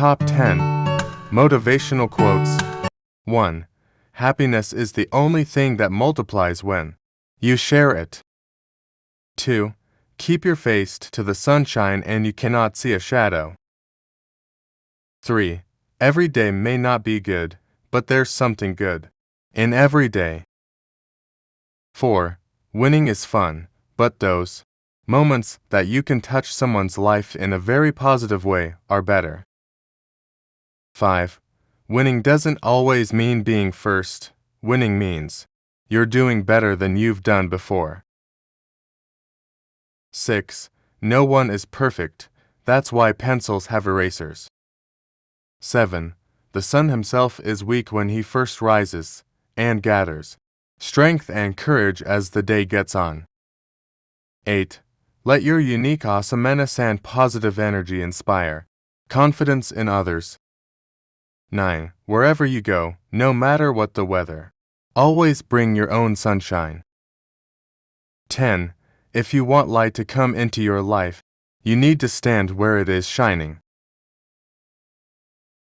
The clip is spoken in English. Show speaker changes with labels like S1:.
S1: Top 10 Motivational Quotes. 1. Happiness is the only thing that multiplies when you share it. 2. Keep your face to the sunshine and you cannot see a shadow. 3. Every day may not be good, but there's something good in every day. 4. Winning is fun, but those moments that you can touch someone's life in a very positive way are better. 5. Winning doesn't always mean being first. Winning means you're doing better than you've done before. 6. No one is perfect. That's why pencils have erasers. 7. The sun himself is weak when he first rises, and gathers strength and courage as the day gets on. 8. Let your unique awesomeness and positive energy inspire confidence in others. 9. Wherever you go, no matter what the weather, always bring your own sunshine. 10. If you want light to come into your life, you need to stand where it is shining.